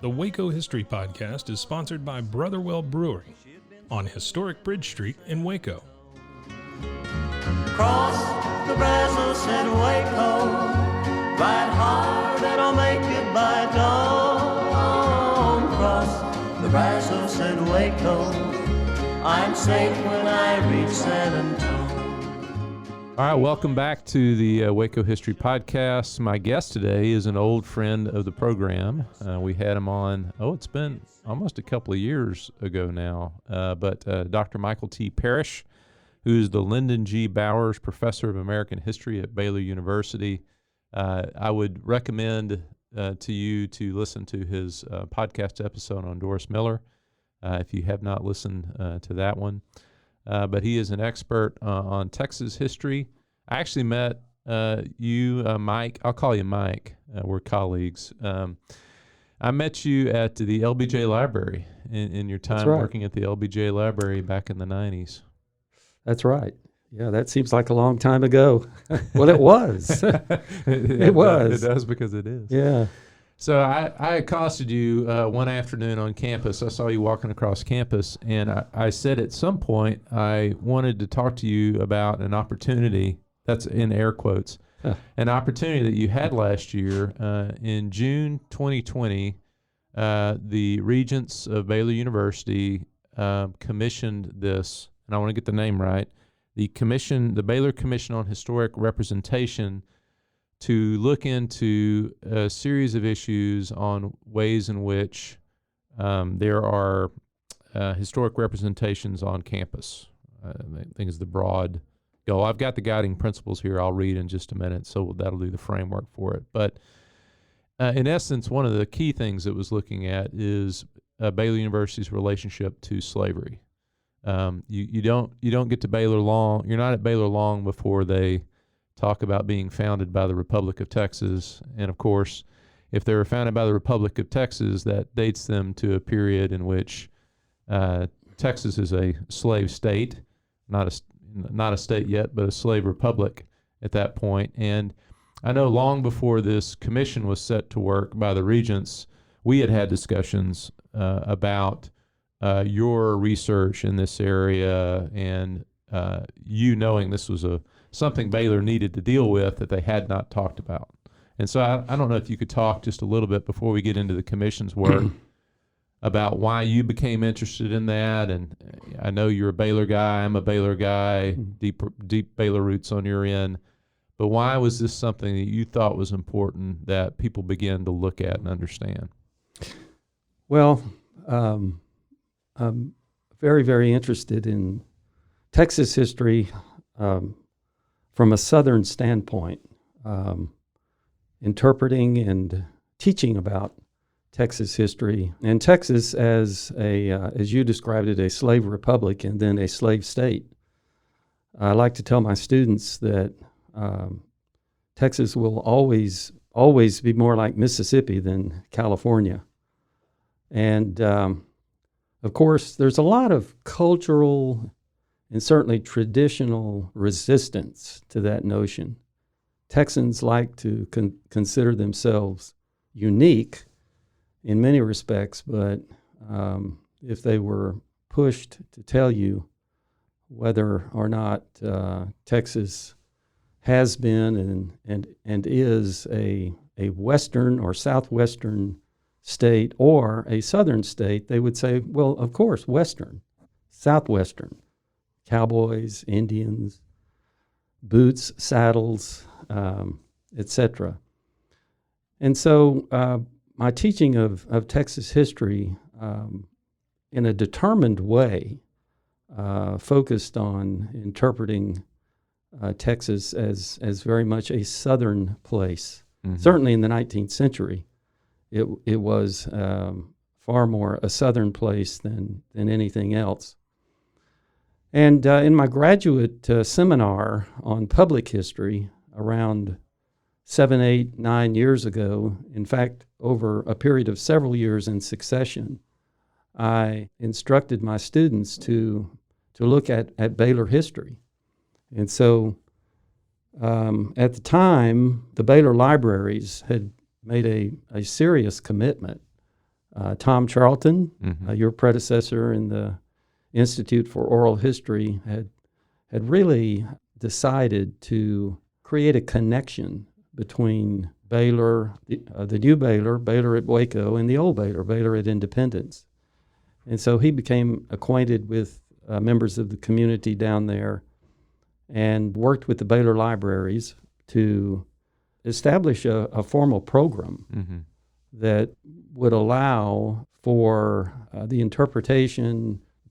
The Waco History Podcast is sponsored by Brotherwell Brewery on Historic Bridge Street in Waco. Cross the Brazos at Waco, ride hard and I'll make it by dawn. Cross the Brazos at Waco, I'm safe when I reach San Antonio. All right, welcome back to the Waco History Podcast. My guest today is an old friend of the program. We had him on, it's been almost a couple of years ago now, but Dr. Michael T. Parrish, who's the Lyndon G. Bowers Professor of American History at Baylor University. I would recommend to you to listen to his podcast episode on Doris Miller, if you have not listened to that one. But he is an expert on Texas history. I actually met you, Mike. I'll call you Mike. We're colleagues. I met you at the LBJ Library in your time working at the LBJ Library back in the 90s. That's right. Yeah, that seems like a long time ago. Well, it was. It was. It does because it is. Yeah. So I accosted you one afternoon on campus. I saw you walking across campus, and I said at some point I wanted to talk to you about an opportunity, that's in air quotes, an opportunity that you had last year. In June 2020, the Regents of Baylor University commissioned this, and I want to get the name right, the Baylor Commission on Historic Representation, to look into a series of issues on ways in which there are historic representations on campus. I think is the broad goal. I've got the guiding principles here I'll read in just a minute, so that'll do the framework for it. But in essence, one of the key things it was looking at is Baylor University's relationship to slavery. You don't get to Baylor long. You're not at Baylor long before they talk about being founded by the Republic of Texas. And of course, if they were founded by the Republic of Texas, that dates them to a period in which Texas is a slave state, not a state yet, but a slave republic at that point. And I know long before this commission was set to work by the regents, we had discussions about your research in this area, and you knowing this was something Baylor needed to deal with that they had not talked about. And so I don't know if you could talk just a little bit before we get into the commission's work about why you became interested in that. And I know you're a Baylor guy, I'm a Baylor guy, deep Baylor roots on your end. But why was this something that you thought was important that people began to look at and understand? Well, I'm very, very interested in Texas history from a Southern standpoint, interpreting and teaching about Texas history, and Texas as you described it, a slave republic and then a slave state. I like to tell my students that Texas will always be more like Mississippi than California. And of course, there's a lot of cultural and certainly traditional resistance to that notion. Texans like to consider themselves unique in many respects, but if they were pushed to tell you whether or not Texas has been and is a western or southwestern state or a southern state, they would say, well, of course, western, southwestern. Cowboys, Indians, boots, saddles, etc. And so my teaching of Texas history in a determined way focused on interpreting Texas as very much a southern place. Mm-hmm. Certainly in the 19th century, it was far more a southern place than anything else. And in my graduate seminar on public history around 7, 8, 9 years ago, in fact, over a period of several years in succession, I instructed my students to look at Baylor history. And so at the time, the Baylor libraries had made a serious commitment Tom Charlton, Mm-hmm. your predecessor in the Institute for Oral History, had really decided to create a connection between Baylor, the new Baylor, Baylor at Waco, and the old Baylor, Baylor at Independence. And so he became acquainted with members of the community down there and worked with the Baylor libraries to establish a formal program Mm-hmm. that would allow for the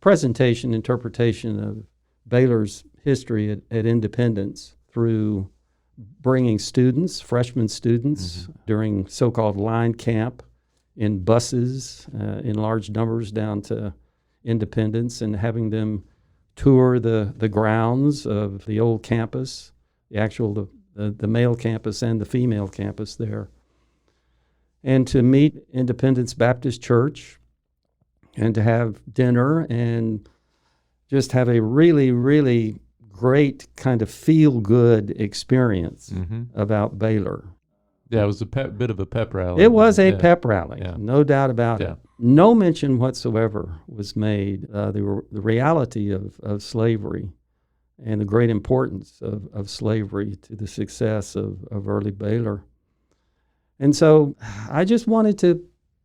presentation, interpretation of Baylor's history at Independence through bringing students, freshman students, during so-called line camp in buses in large numbers down to Independence, and having them tour the grounds of the old campus, the male campus and the female campus there, and to meet Independence Baptist Church and to have dinner and just have a really, really great kind of feel-good experience about Baylor. Yeah, it was a bit of a pep rally. It was a Yeah. pep rally, Yeah. no doubt about Yeah. it. No mention whatsoever was made the reality of slavery and the great importance of slavery to the success of early Baylor. And so I just wanted to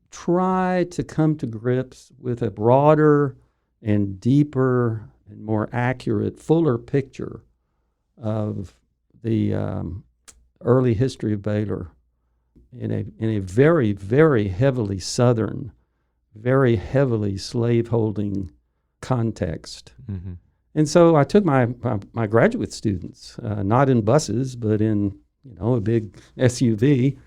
try to come to grips with a broader and deeper and more accurate, fuller picture of the early history of Baylor in a very, very heavily Southern, very heavily slaveholding context. Mm-hmm. And so I took my graduate students, not in buses, but in a big SUV,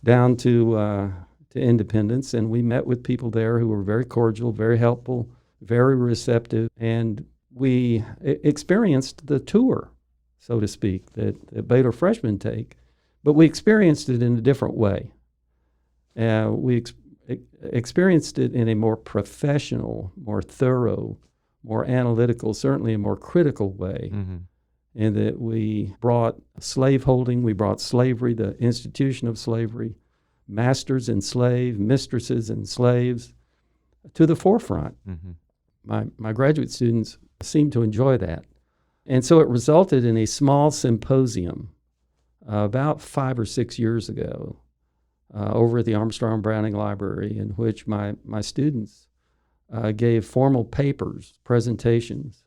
down to Independence, and we met with people there who were very cordial, very helpful, very receptive, and we experienced the tour, so to speak, that Baylor freshmen take, but we experienced it in a different way. We experienced it in a more professional, more thorough, more analytical, certainly a more critical way, in that we brought slaveholding, we brought slavery, the institution of slavery, masters and slaves, mistresses and slaves, to the forefront. My graduate students seemed to enjoy that. And so it resulted in a small symposium about 5 or 6 years ago over at the Armstrong Browning Library, in which my students gave formal papers, presentations,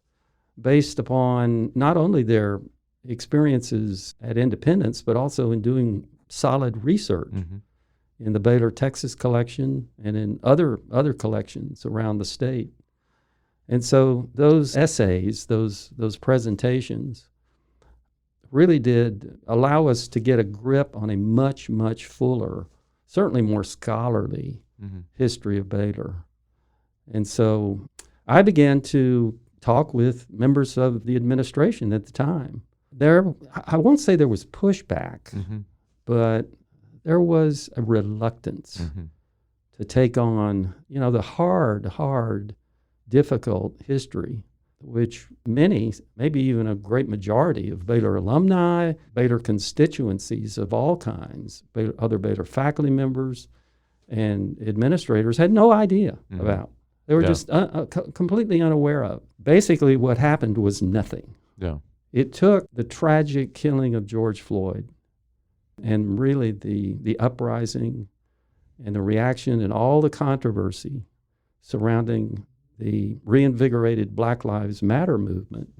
based upon not only their experiences at Independence, but also in doing solid research in the Baylor, Texas collection and in other collections around the state. And so those essays, those presentations, really did allow us to get a grip on a much, much fuller, certainly more scholarly history of Baylor. And so I began to talk with members of the administration at the time. I won't say there was pushback, but there was a reluctance to take on, the hard, difficult history, which many, maybe even a great majority of Baylor alumni, Baylor constituencies of all kinds, other Baylor faculty members and administrators had no idea about. They were just completely unaware of. Basically, what happened was nothing. Yeah. It took the tragic killing of George Floyd and really the uprising and the reaction and all the controversy surrounding the reinvigorated Black Lives Matter movement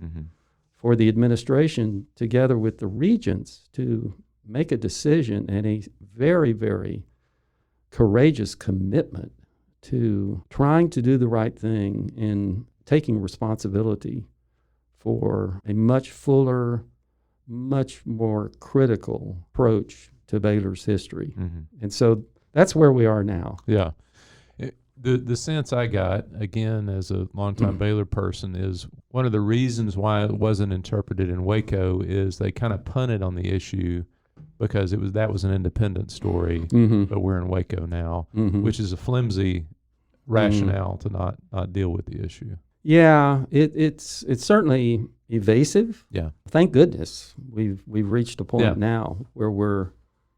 for the administration, together with the regents, to make a decision and a very, very courageous commitment to trying to do the right thing in taking responsibility for a much fuller, much more critical approach to Baylor's history. And so that's where we are now. Yeah. The sense I got, again, as a longtime Baylor person, is one of the reasons why it wasn't interpreted in Waco is they kind of punted on the issue because that was an independent story, but we're in Waco now, which is a flimsy rationale to not deal with the issue. Yeah, it's certainly evasive. Yeah. Thank goodness we've reached a point now where we're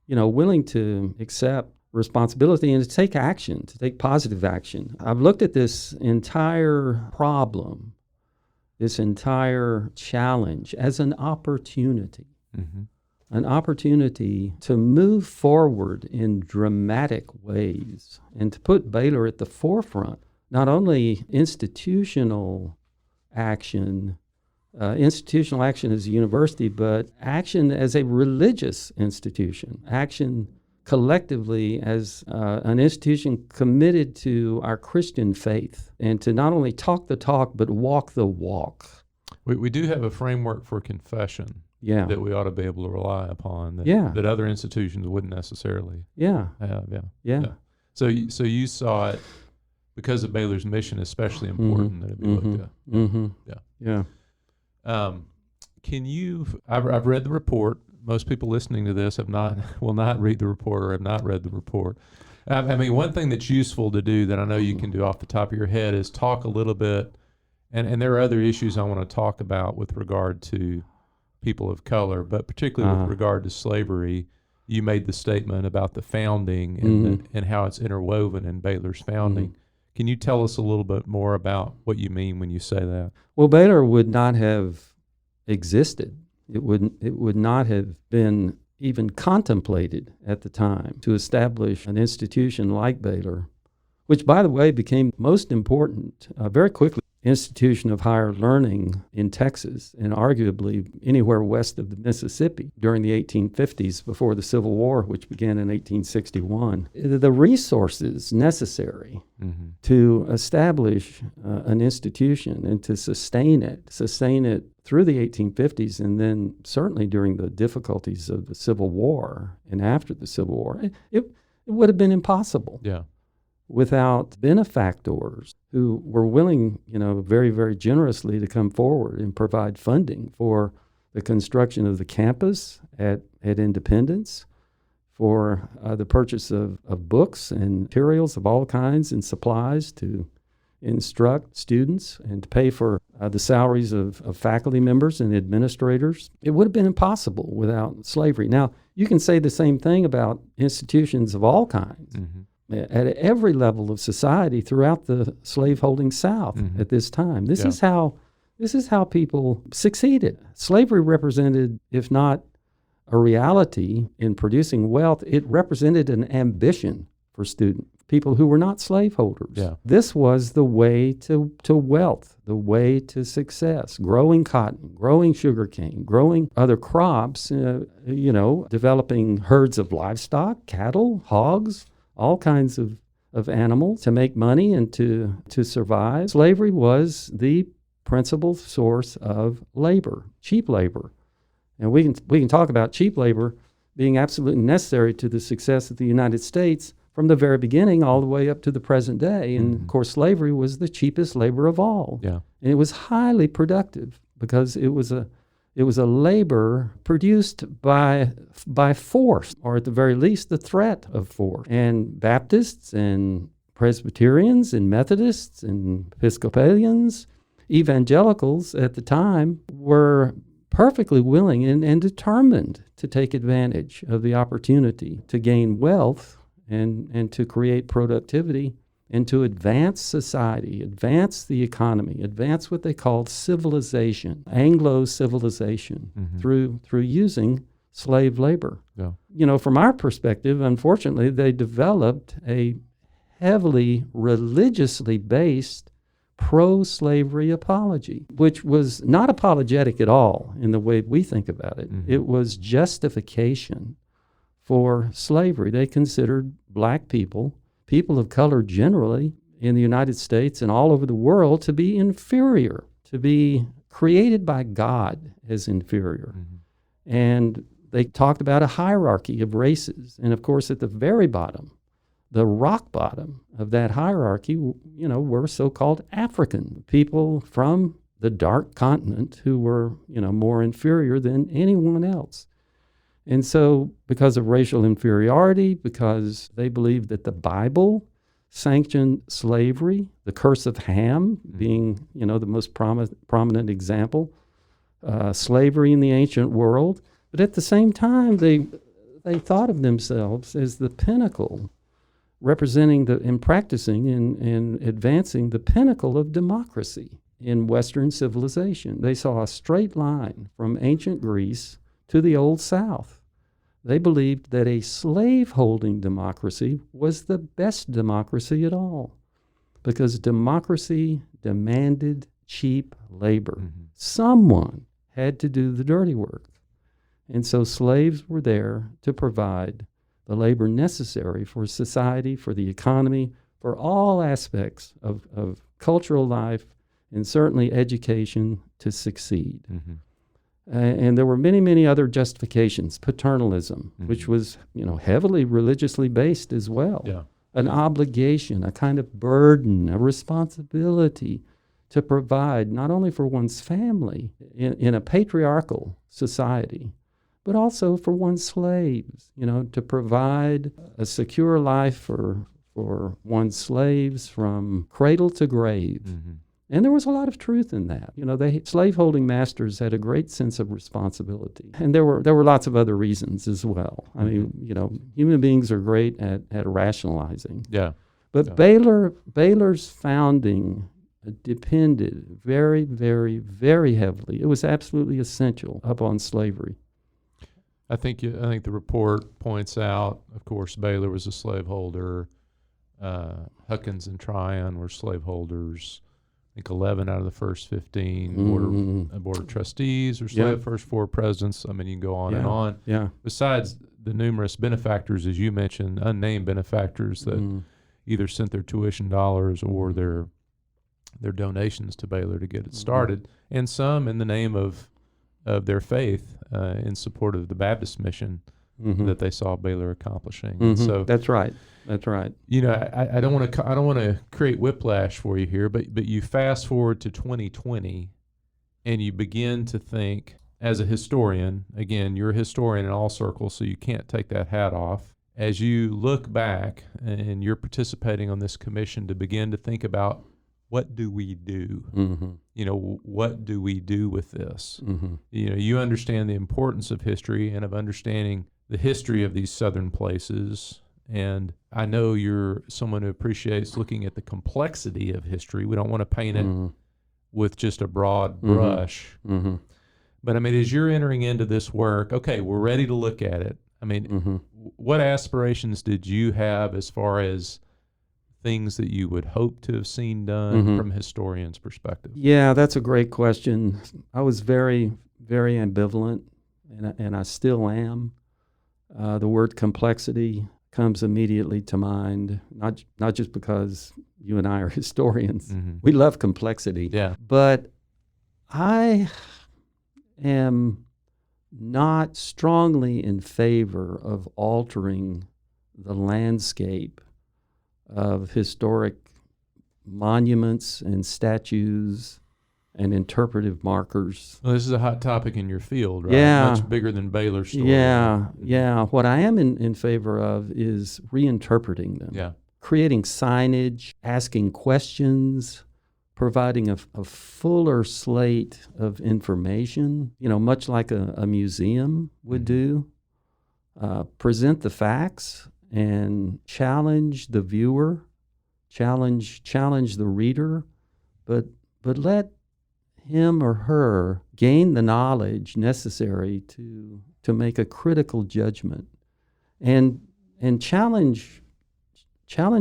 willing to accept responsibility and to take action, to take positive action. I've looked at this entire problem, this entire challenge as an opportunity. Mm-hmm. An opportunity to move forward in dramatic ways and to put Baylor at the forefront, not only institutional action as a university, but action as a religious institution, action collectively as an institution committed to our Christian faith and to not only talk the talk, but walk the walk. We do have a framework for confession. Yeah. That we ought to be able to rely upon. That other institutions wouldn't necessarily have. Yeah. So you saw it because of Baylor's mission, especially important that it be looked at. Yeah. Can you? I've read the report. Most people listening to this will not read the report or have not read the report. I mean, one thing that's useful to do that I know you can do off the top of your head is talk a little bit, and there are other issues I want to talk about with regard to people of color, but particularly with regard to slavery. You made the statement about the founding and how it's interwoven in Baylor's founding. Can you tell us a little bit more about what you mean when you say that? Well, Baylor would not have existed. It would not have been even contemplated at the time to establish an institution like Baylor, which, by the way, became most important very quickly. Institution of higher learning in Texas and arguably anywhere west of the Mississippi during the 1850s before the Civil War, which began in 1861. The resources necessary to establish an institution and to sustain it through the 1850s and then certainly during the difficulties of the Civil War and after the Civil War, it would have been impossible. Yeah. Without benefactors who were willing, very, very generously to come forward and provide funding for the construction of the campus at Independence, for the purchase of books and materials of all kinds and supplies to instruct students and to pay for the salaries of faculty members and administrators. It would have been impossible without slavery. Now, you can say the same thing about institutions of all kinds. At every level of society throughout the slaveholding South at this time. This is how people succeeded. Slavery represented, if not a reality in producing wealth, it represented an ambition for people who were not slaveholders. Yeah. This was the way to wealth, the way to success. Growing cotton, growing sugarcane, growing other crops, developing herds of livestock, cattle, hogs, all kinds of animals to make money and to survive. Slavery was the principal source of labor, cheap labor. And we can talk about cheap labor being absolutely necessary to the success of the United States from the very beginning all the way up to the present day. And of course, slavery was the cheapest labor of all. Yeah. And it was highly productive because it was a labor produced by force, or at the very least, the threat of force. And Baptists and Presbyterians and Methodists and Episcopalians, evangelicals at the time were perfectly willing and determined to take advantage of the opportunity to gain wealth and to create productivity and to advance society, advance the economy, advance what they called civilization, Anglo-civilization, through using slave labor. Yeah. From our perspective, unfortunately, they developed a heavily religiously based pro-slavery apology, which was not apologetic at all in the way we think about it. It was justification for slavery. They considered black people of color generally in the United States and all over the world to be inferior, to be created by God as inferior. And they talked about a hierarchy of races. And of course, at the very bottom, the rock bottom of that hierarchy, were so-called African people from the dark continent who were, more inferior than anyone else. And so because of racial inferiority, because they believed that the Bible sanctioned slavery, the curse of Ham being, the most prominent example, slavery in the ancient world. But at the same time, they thought of themselves as the pinnacle representing and practicing and advancing the pinnacle of democracy in Western civilization. They saw a straight line from ancient Greece to the Old South. They believed that a slave-holding democracy was the best democracy at all, because democracy demanded cheap labor. Mm-hmm. Someone had to do the dirty work. And so slaves were there to provide the labor necessary for society, for the economy, for all aspects of cultural life, and certainly education to succeed. Mm-hmm. And there were many, many other justifications. Paternalism, Mm-hmm. which was, heavily religiously based as well. Yeah. An obligation, a kind of burden, a responsibility to provide not only for one's family in a patriarchal society, but also for one's slaves, to provide a secure life for one's slaves from cradle to grave. Mm-hmm. And there was a lot of truth in that. Slaveholding masters had a great sense of responsibility. And there were lots of other reasons as well. I mean, human beings are great at rationalizing. Yeah. But Yeah. Baylor's founding depended very, very, very heavily. It was absolutely essential upon slavery. I think the report points out, of course, Baylor was a slaveholder. Huckins and Tryon were slaveholders. I think 11 out of the first 15 board of trustees were slave. First 4 presidents. I mean, you can go on and on. Yeah. Besides the numerous benefactors, as you mentioned, unnamed benefactors that either sent their tuition dollars or their donations to Baylor to get it started, and some in the name of their faith in support of the Baptist mission that they saw Baylor accomplishing. And so That's right. That's right. I don't want to create whiplash for you here, but you fast forward to 2020, and you begin to think, as a historian, again, you're a historian in all circles, so you can't take that hat off. As you look back and you're participating on this commission to begin to think about, what do we do? What do we do with this? You understand the importance of history and of understanding the history of these southern places. And I know you're someone who appreciates looking at the complexity of history. We don't want to paint it with just a broad brush. But I mean, as you're entering into this work, okay, we're ready to look at it. I mean, what aspirations did you have as far as things that you would hope to have seen done from a historian's perspective? Yeah, that's a great question. I was very, very ambivalent, and I still am. The word complexity comes immediately to mind, not just because you and I are historians. We love complexity. Yeah. But I am not strongly in favor of altering the landscape of historic monuments and statues and interpretive markers. Well, this is a hot topic in your field, right? Yeah. Much bigger than Baylor's story. Yeah. What I am in favor of is reinterpreting them. Yeah. Creating signage, asking questions, providing a fuller slate of information, much like a museum would do. Present the facts and challenge the viewer, challenge the reader, but let him or her gain the knowledge necessary to make a critical judgment, and challenge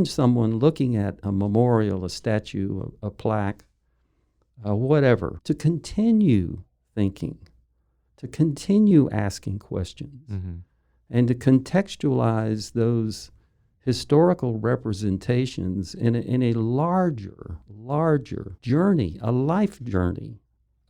someone looking at a memorial, a statue, a plaque, whatever, to continue thinking, to continue asking questions, and to contextualize those historical representations in a larger journey, a life journey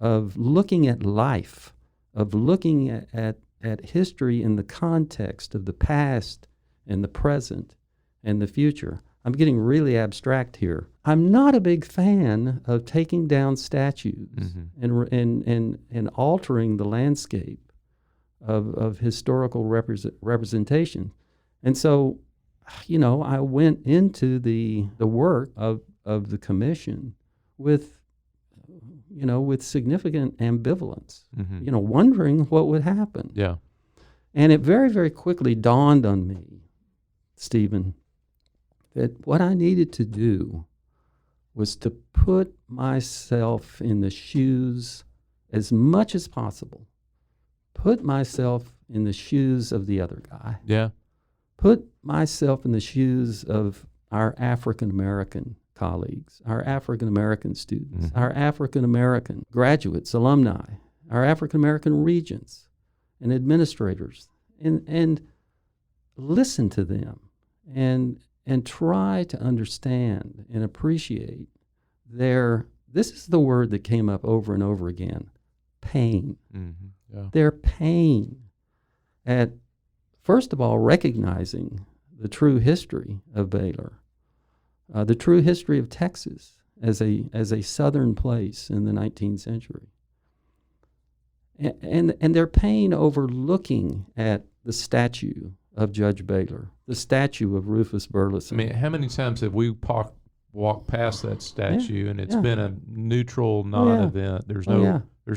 of looking at life, of looking at history in the context of the past and the present and the future. I'm getting really abstract here. I'm not a big fan of taking down statues and altering the landscape of historical representation. And so, I went into the work of the commission with significant ambivalence, wondering what would happen. Yeah. And it very, very quickly dawned on me, Stephen, that what I needed to do was to put myself in the shoes as much as possible. Put myself in the shoes of the other guy. Yeah. Put myself in the shoes of our African American colleagues, our African American students, our African American graduates, alumni, our African American regents and administrators, and listen to them and try to understand and appreciate this is the word that came up over and over again, pain. Yeah. Their pain at, first of all, recognizing the true history of Baylor, the true history of Texas as a southern place in the 19th century. And their pain over looking at the statue of Judge Baylor, the statue of Rufus Burleson. I mean, how many times have we walked past that statue and it's been a neutral non-event? There's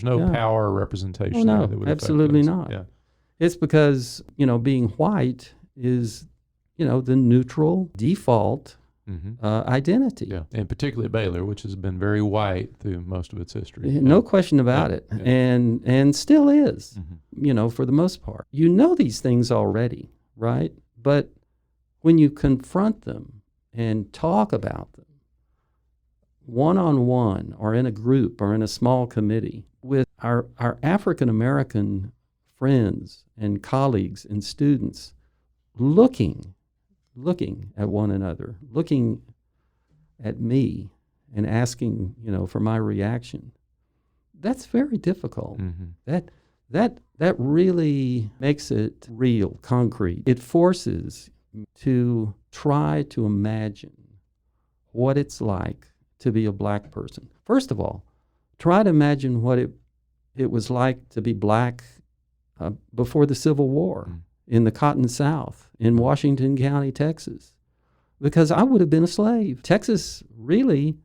no power or representation. No, that would absolutely affect us. not. Yeah. It's because, being white is, the neutral default identity. Yeah, and particularly Baylor, which has been very white through most of its history. No question about it, and still is, for the most part. You know these things already, right? But when you confront them and talk about them one-on-one or in a group or in a small committee with our African American friends and colleagues and students looking at one another, looking at me and asking, for my reaction, that's very difficult. That really makes it real, concrete. It forces to try to imagine what it's like to be a black person. First of all, try to imagine what it was like to be black before the Civil War in the Cotton South in Washington County, Texas, because I would have been a slave. Texas really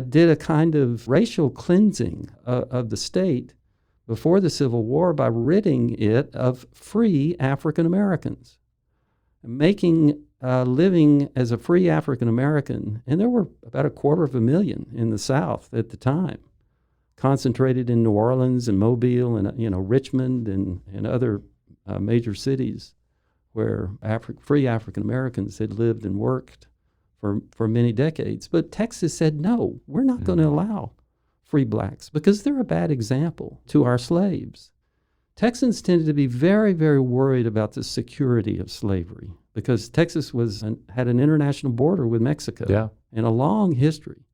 did a kind of racial cleansing of the state before the Civil War by ridding it of free African Americans, making living as a free African American, and there were about 250,000 in the South at the time, concentrated in New Orleans and Mobile and Richmond and other major cities where free African Americans had lived and worked for many decades. But Texas said, no, we're not going to allow free blacks because they're a bad example to our slaves. Texans tended to be very, very worried about the security of slavery because Texas had an international border with Mexico and a long history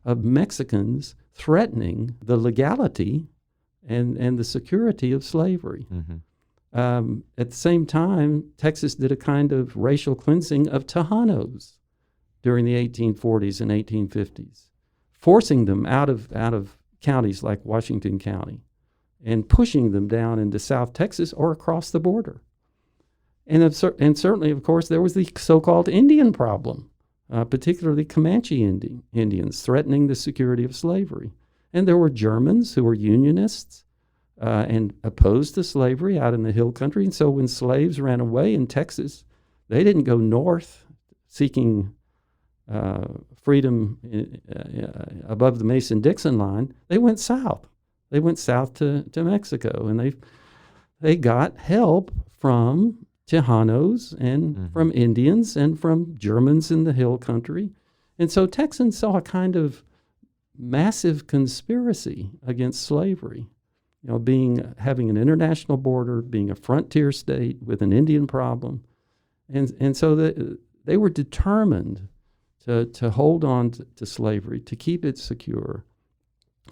of Mexicans threatening the legality and the security of slavery. At the same time, Texas did a kind of racial cleansing of Tejanos during the 1840s and 1850s, forcing them out of counties like Washington County and pushing them down into South Texas or across the border. And certainly, of course, there was the so-called Indian problem, particularly Comanche Indians threatening the security of slavery. And there were Germans who were Unionists and opposed to slavery out in the hill country. And so when slaves ran away in Texas, they didn't go north seeking freedom above the Mason-Dixon line. They went south. They went south to Mexico, and they got help from Tejanos and from Indians and from Germans in the hill country. And so Texans saw a kind of massive conspiracy against slavery, having an international border, being a frontier state with an Indian problem. And so they were determined to hold on to slavery, to keep it secure.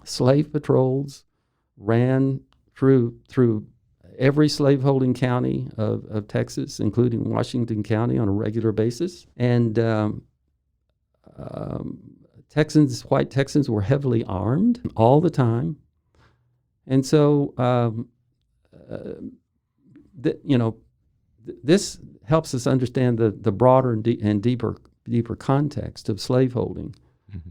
Slave patrols ran through every slaveholding county of Texas, including Washington County, on a regular basis. And white Texans were heavily armed all the time. And so, this helps us understand the broader and deeper context of slaveholding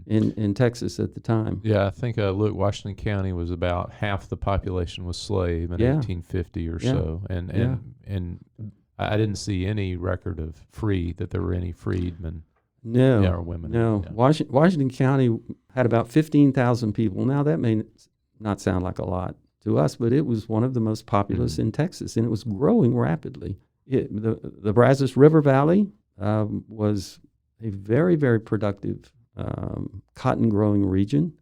in Texas at the time. Yeah, I think Washington County was about half the population was slave in 1850 or so, and I didn't see any record of that there were any freedmen No, Yeah, or women. no. Yeah. Washington County had about 15,000 people. Now, that may not sound like a lot to us, but it was one of the most populous in Texas, and it was growing rapidly. The Brazos River Valley was a very, very productive cotton-growing region.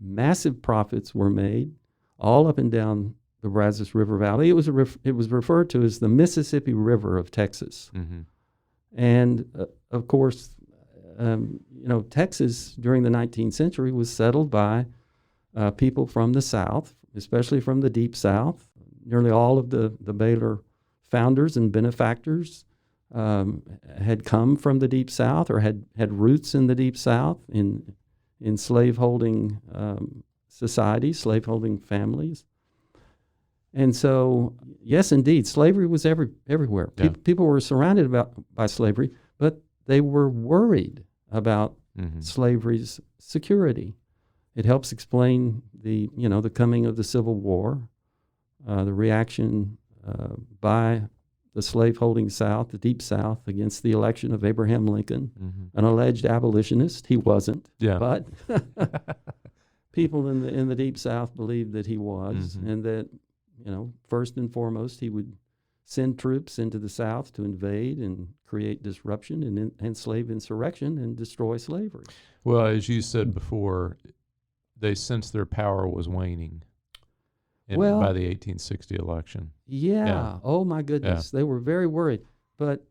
Massive profits were made all up and down the Brazos River Valley. It was referred to as the Mississippi River of Texas. Mm-hmm. And of course, Texas during the 19th century was settled by people from the South, especially from the Deep South. Nearly all of the Baylor founders and benefactors had come from the Deep South or had roots in the Deep South in slaveholding societies, slaveholding families. And so, yes, indeed, slavery was everywhere. Yeah. People were surrounded by slavery, but they were worried about slavery's security. It helps explain the coming of the Civil War, the reaction by the slaveholding South, the Deep South, against the election of Abraham Lincoln, an alleged abolitionist. He wasn't, but people in the Deep South believed that he was, and that first and foremost, he would send troops into the South to invade and create disruption and enslave insurrection and destroy slavery. Well, as you said before, they sensed their power was waning by the 1860 election. Yeah. Oh, my goodness. Yeah. They were very worried. But,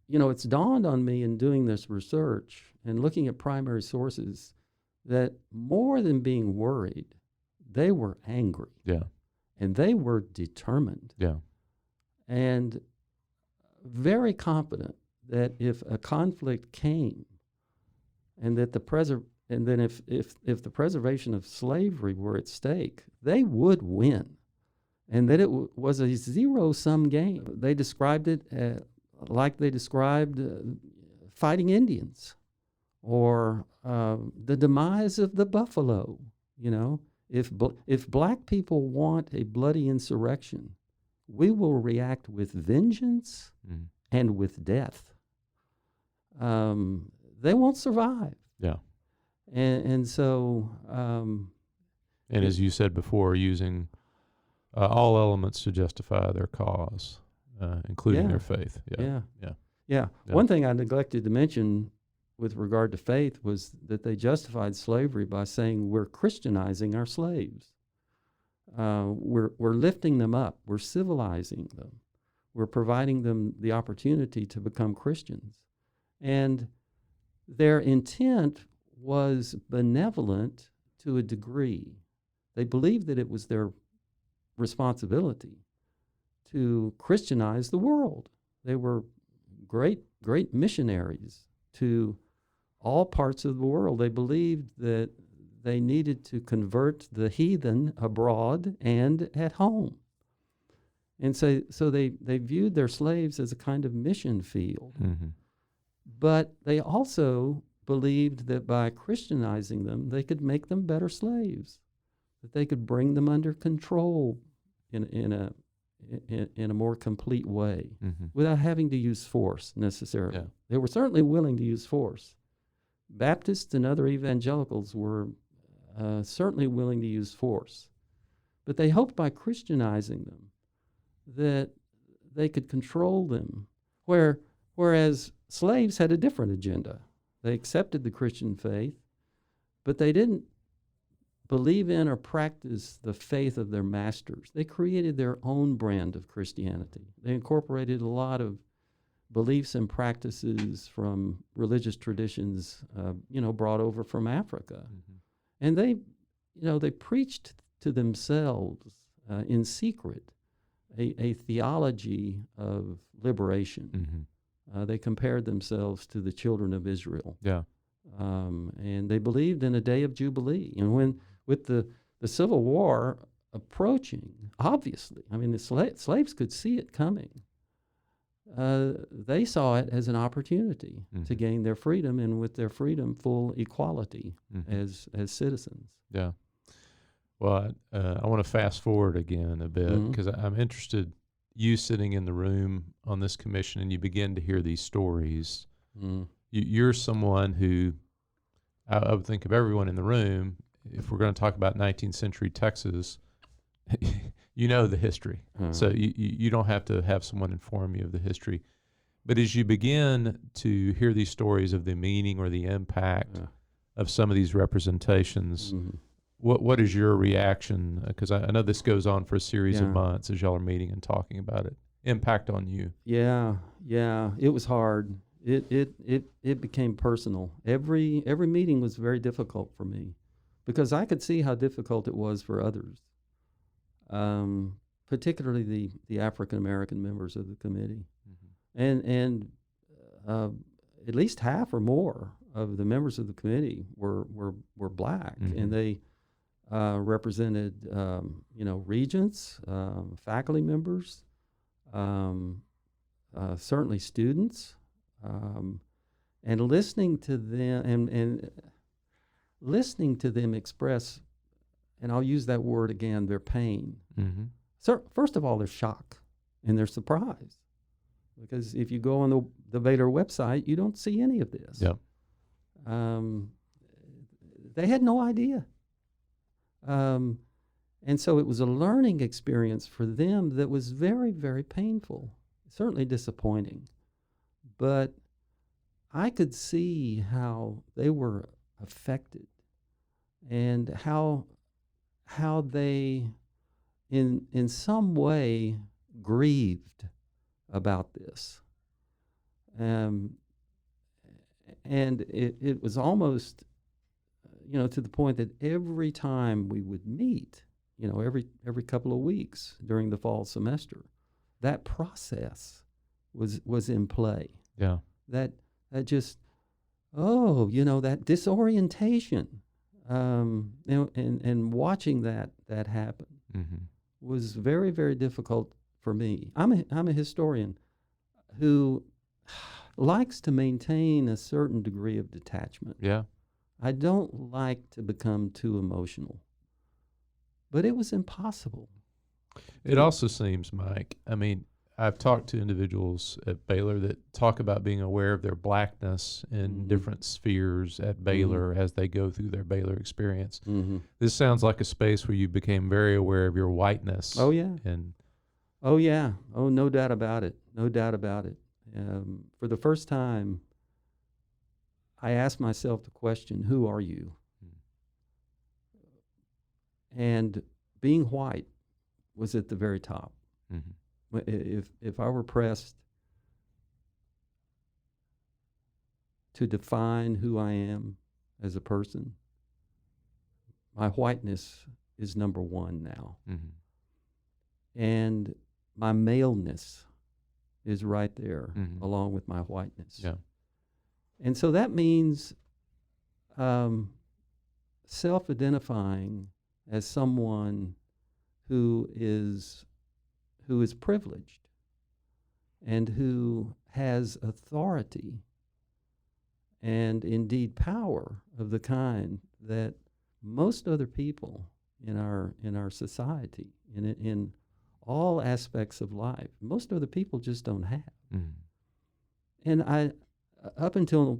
it's dawned on me in doing this research and looking at primary sources that more than being worried, they were angry. Yeah. And they were determined. Yeah. And very confident that if a conflict came and that if the preservation of slavery were at stake, they would win. And that it was a zero-sum game. They described it like they described fighting Indians or the demise of the buffalo, If black people want a bloody insurrection, we will react with vengeance and with death. They won't survive. Yeah. And so... and as you said before, using all elements to justify their cause, including their faith. Yeah. One thing I neglected to mention with regard to faith was that they justified slavery by saying we're Christianizing our slaves. We're lifting them up. We're civilizing them. We're providing them the opportunity to become Christians. And their intent was benevolent to a degree. They believed that it was their responsibility to Christianize the world. They were great missionaries to all parts of the world. They believed that they needed to convert the heathen abroad and at home. And so they viewed their slaves as a kind of mission field. But they also believed that by Christianizing them, they could make them better slaves, that they could bring them under control in a more complete way without having to use force necessarily. Yeah. They were certainly willing to use force. Baptists and other evangelicals were certainly willing to use force. But they hoped by Christianizing them that they could control them, whereas slaves had a different agenda. They accepted the Christian faith, but they didn't believe in or practice the faith of their masters. They created their own brand of Christianity. They incorporated a lot of beliefs and practices from religious traditions, brought over from Africa. And they preached to themselves in secret a theology of liberation. They compared themselves to the children of Israel. Yeah. And they believed in a day of Jubilee. And with the Civil War approaching, obviously, the slaves could see it coming. They saw it as an opportunity to gain their freedom, and with their freedom, full equality as citizens. Yeah. Well, I want to fast forward again a bit because I'm interested. You sitting in the room on this commission, and you begin to hear these stories. you're someone who I would think of everyone in the room. If we're going to talk about 19th century Texas, you know the history. So you don't have to have someone inform you of the history. But as you begin to hear these stories of the meaning or the impact of some of these representations, what is your reaction? Because I know this goes on for a series of months as y'all are meeting and talking about it. Impact on you. Yeah, it was hard. It became personal. Every meeting was very difficult for me because I could see how difficult it was for others, particularly the African American members of the committee, and at least half or more of the members of the committee were black, and they represented regents, faculty members, certainly students. And listening to them and listening to them express, and I'll use that word again, their pain. So first of all, their shock and their surprise, because if you go on the Baylor website, you don't see any of this. Yep. They had no idea. And so it was a learning experience for them that was very, very painful, certainly disappointing. But I could see how they were affected and how they in some way grieved about this. And it was almost, to the point that every time we would meet, every couple of weeks during the fall semester, that process was in play. Yeah. That just, that disorientation, and watching that happen was very, very difficult for me. I'm a historian who likes to maintain a certain degree of detachment. Yeah. I don't like to become too emotional, but it was impossible. It also seems, Mike, I've talked to individuals at Baylor that talk about being aware of their blackness in different spheres at Baylor as they go through their Baylor experience. This sounds like a space where you became very aware of your whiteness. Oh, yeah. Oh, no doubt about it. No doubt about it. For the first time, I asked myself the question, who are you? And being white was at the very top. If I were pressed to define who I am as a person, my whiteness is number one now. And my maleness is right there along with my whiteness. Yeah. And so that means self-identifying as someone who is privileged and who has authority and indeed power of the kind that most other people in our society, in all aspects of life, most other people just don't have. And I, up until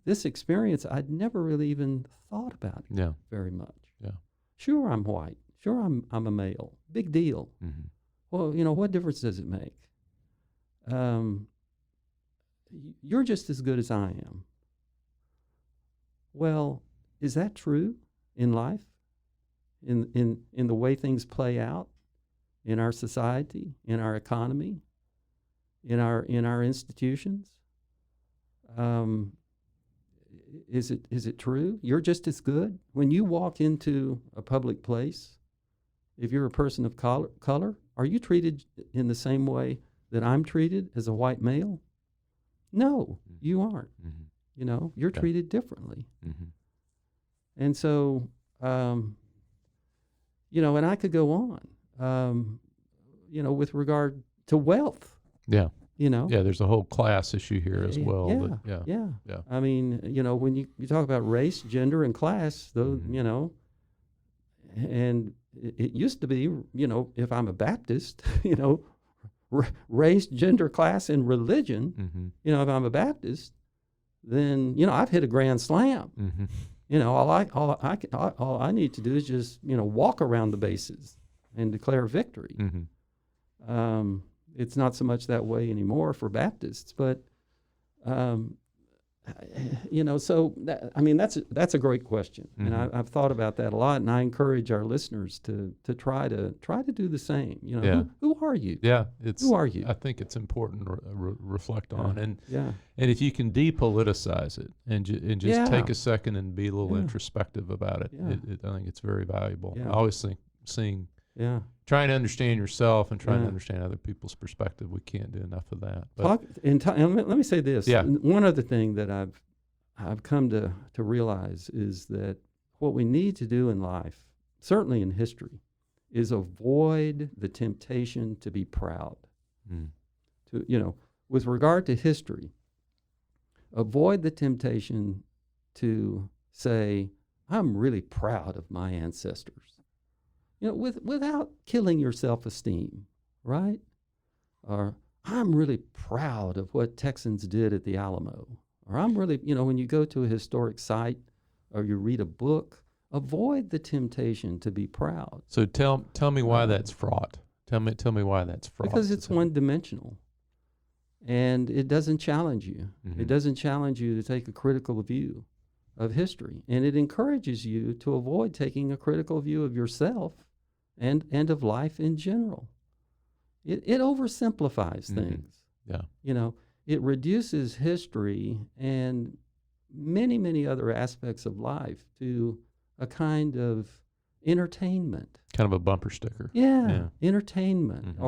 this experience, I'd never really even thought about it very much. Yeah. Sure, I'm white. Sure, I'm a male. Big deal. Well, what difference does it make? You're just as good as I am. Well, is that true in life? In the way things play out in our society, in our economy, in our institutions? Is it true? You're just as good when you walk into a public place. If you're a person of color, are you treated in the same way that I'm treated as a white male? No, you aren't. You're treated differently. And so, and I could go on, with regard to wealth. Yeah. Yeah, there's a whole class issue here as well. Yeah. I mean, when you talk about race, gender, and class, those, and it used to be, if I'm a Baptist, race, gender, class, and religion, if I'm a Baptist, then, I've hit a grand slam. Mm-hmm. All I need to do is just, walk around the bases and declare victory. Mm-hmm. It's not so much that way anymore for Baptists, but, so that's a great question. Mm-hmm. And I've thought about that a lot, and I encourage our listeners to try to do the same. Yeah. Who are you? Yeah, Who are you? I think it's important to reflect on, and Yeah. and if you can depoliticize it and just Yeah. take a second and be a little Yeah. introspective about it, Yeah. I think it's very valuable. Yeah. I always think Yeah. trying to understand yourself and trying Yeah. to understand other people's perspective, we can't do enough of that. But And let me say this. Yeah. One other thing that I've come to realize is that what we need to do in life, certainly in history, is avoid the temptation to be proud. Mm. With regard to history, avoid the temptation to say, I'm really proud of my ancestors. Without killing your self-esteem, right? Or I'm really proud of what Texans did at the Alamo. Or I'm really, when you go to a historic site or you read a book, avoid the temptation to be proud. So tell me why that's fraught. Tell me why that's fraught. Because it's one-dimensional. And it doesn't challenge you. Mm-hmm. It doesn't challenge you to take a critical view of history. And it encourages you to avoid taking a critical view of yourself and of life in general. It oversimplifies Mm-hmm. things. Yeah. It reduces history and many, many other aspects of life to a kind of entertainment. Kind of a bumper sticker. Yeah. Entertainment. Mm-hmm.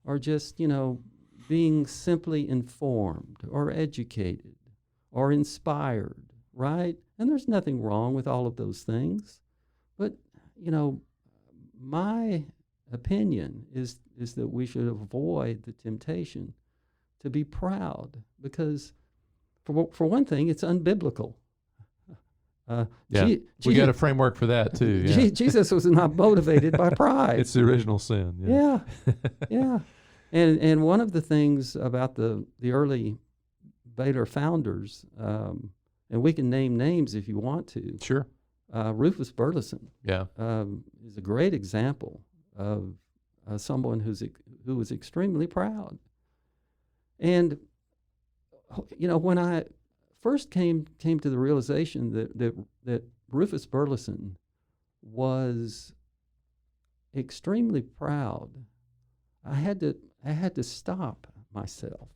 Or just, being simply informed or educated or inspired, right? And there's nothing wrong with all of those things. But, my opinion is that we should avoid the temptation to be proud because, for one thing, it's unbiblical. We got a framework for that too. Yeah. Jesus was not motivated by pride. It's the original sin. Yeah. Yeah. And one of the things about the early Baylor founders, and we can name names if you want to. Sure. Rufus Burleson Yeah. is a great example of someone who was extremely proud. And when I first came to the realization that Rufus Burleson was extremely proud, I had to stop myself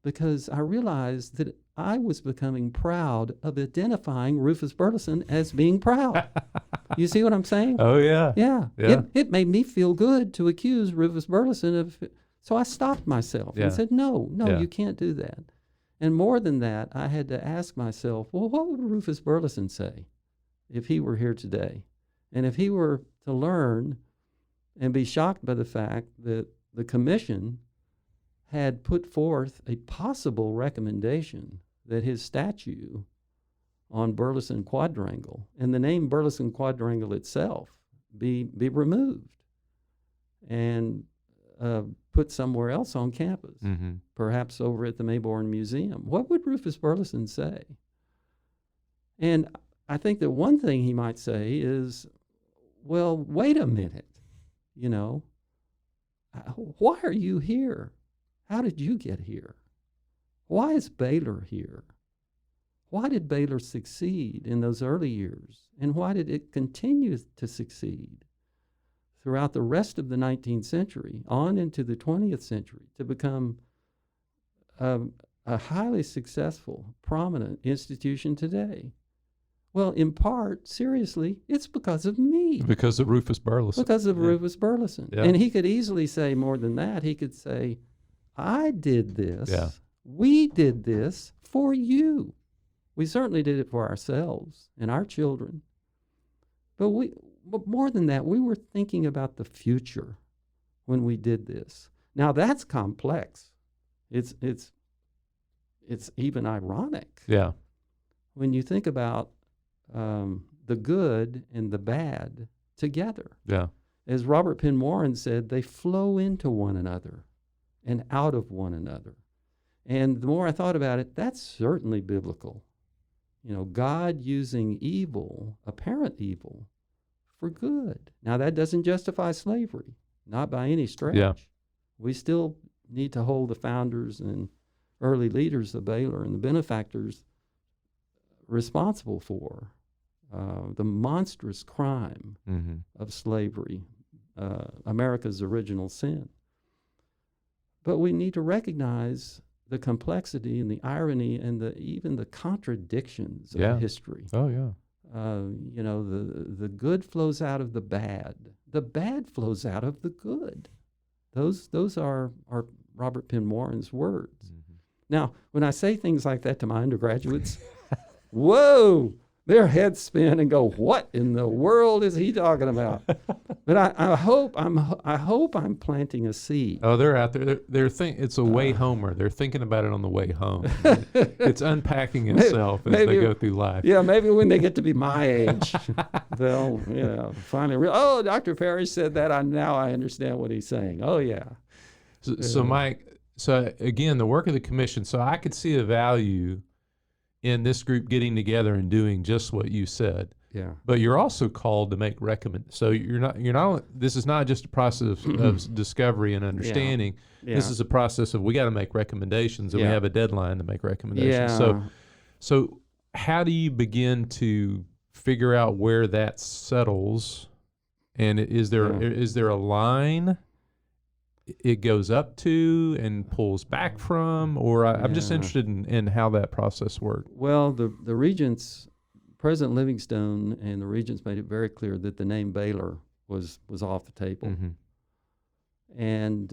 because I realized that I was becoming proud of identifying Rufus Burleson as being proud. You see what I'm saying? Oh yeah. Yeah. Yeah. It made me feel good to accuse Rufus Burleson of. So I stopped myself Yeah. and said, no, Yeah. you can't do that. And more than that, I had to ask myself, well, what would Rufus Burleson say if he were here today? And if he were to learn and be shocked by the fact that the commission had put forth a possible recommendation that his statue on Burleson Quadrangle and the name Burleson Quadrangle itself be removed and put somewhere else on campus, Mm-hmm. perhaps over at the Mayborn Museum. What would Rufus Burleson say? And I think that one thing he might say is, well, wait a minute, why are you here? How did you get here? Why is Baylor here? Why did Baylor succeed in those early years? And why did it continue to succeed throughout the rest of the 19th century, on into the 20th century, to become a highly successful, prominent institution today? Well, in part, seriously, it's because of me. Because of Rufus Burleson. Because of Rufus Burleson. Yeah. And he could easily say more than that. He could say, I did this. Yeah. We did this for you. We certainly did it for ourselves and our children. But more than that, we were thinking about the future when we did this. Now that's complex. It's even ironic. Yeah. When you think about the good and the bad together. Yeah. As Robert Penn Warren said, they flow into one another and out of one another. And the more I thought about it, that's certainly biblical. God using evil, apparent evil, for good. Now, that doesn't justify slavery, not by any stretch. Yeah. We still need to hold the founders and early leaders of Baylor and the benefactors responsible for the monstrous crime of slavery, America's original sin. But we need to recognize the complexity and the irony and even the contradictions of history. Oh, yeah. The good flows out of the bad. The bad flows out of the good. Those are Robert Penn Warren's words. Now, when I say things like that to my undergraduates, whoa, their heads spin and go, "What in the world is he talking about?" But I hope I'm planting a seed. Oh, they're out there. It's a way homer. They're thinking about it on the way home. It's unpacking itself as they go through life. Yeah, maybe when they get to be my age, they'll finally realize, oh, Dr. Parrish said that. Now I understand what he's saying. Oh, yeah. So Mike, again, the work of the commission. So I could see a value in this group getting together and doing just what you said. Yeah. But you're also called to make recommendations. So you're not. This is not just a process of discovery and understanding. Yeah. This is a process of we got to make recommendations, and we have a deadline to make recommendations. Yeah. So how do you begin to figure out where that settles? And is there a line it goes up to and pulls back from, or I'm just interested in how that process worked. Well, the regents, President Livingstone and the regents made it very clear that the name Baylor was off the table. And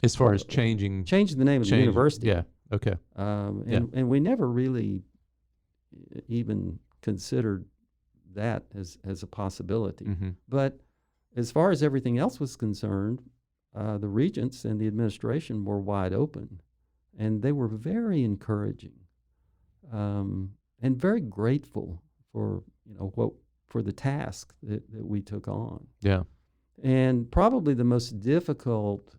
as far as changing the name of the university. Yeah. Okay. And we never really even considered that as a possibility. But as far as everything else was concerned, the regents and the administration were wide open, and they were very encouraging and very grateful for the task that we took on. Yeah. And probably the most difficult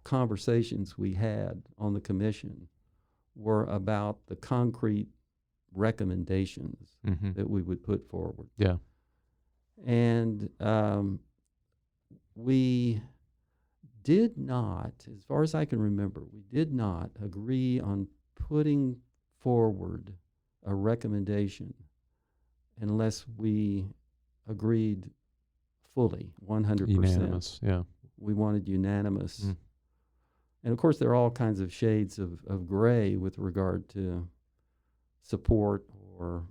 conversations we had on the commission were about the concrete recommendations that we would put forward. Yeah. And we did not, as far as I can remember, we did not agree on putting forward a recommendation unless we agreed fully, 100%. Unanimous, yeah. We wanted unanimous. And of course, there are all kinds of shades of gray with regard to support or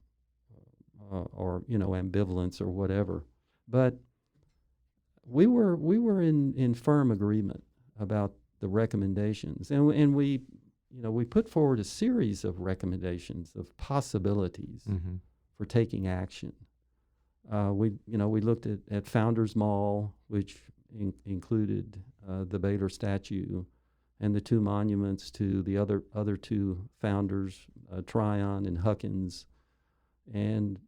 ambivalence or whatever. But we were in firm agreement about the recommendations, and we put forward a series of recommendations of possibilities for taking action. We looked at Founders Mall, which included the Baylor statue and the two monuments to the other two founders, Tryon and Huckins, and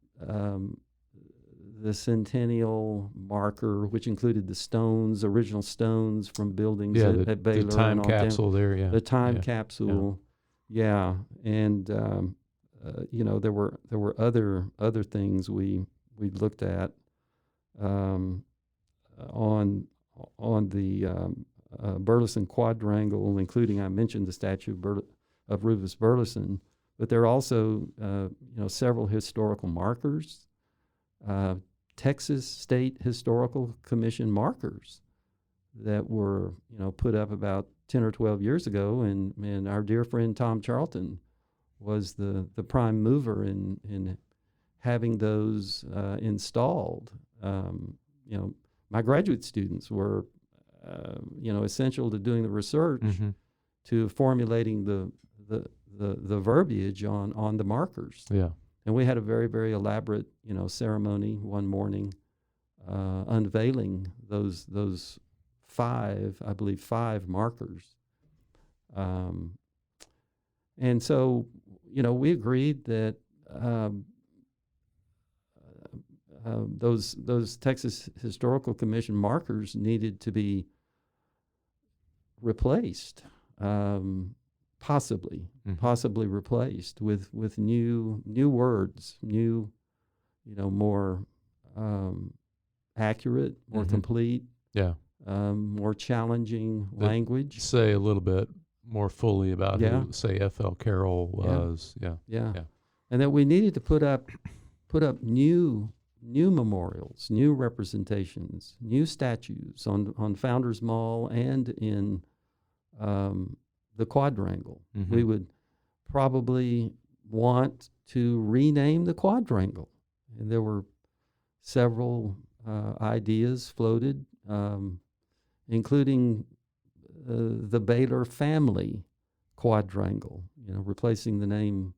the centennial marker, which included the original stones from buildings at Baylor. The time capsule there, yeah. The time capsule, yeah. And there were other things we looked at on the Burleson Quadrangle, including, I mentioned the statue of Rufus Burleson, but there are also several historical markers. Texas State Historical Commission markers that were put up about 10 or 12 years ago, and our dear friend Tom Charlton was the prime mover in having those installed. My graduate students were essential to doing the research, to formulating the verbiage on the markers. Yeah. And we had a very, very elaborate, ceremony one morning, unveiling those five markers. And so, we agreed that those Texas Historical Commission markers needed to be replaced possibly Mhm. possibly replaced with new words, new, more accurate, more Mhm. complete, Yeah. more challenging That language. say a little bit more fully about Yeah. who, say, F.L. Carroll Yeah. was. Yeah. Yeah. Yeah. And that we needed to put up new memorials, new representations, new statues on Founders Mall and in the Quadrangle. Mhm. We would probably want to rename the Quadrangle, and there were several ideas floated, including the Baylor family Quadrangle. Replacing the name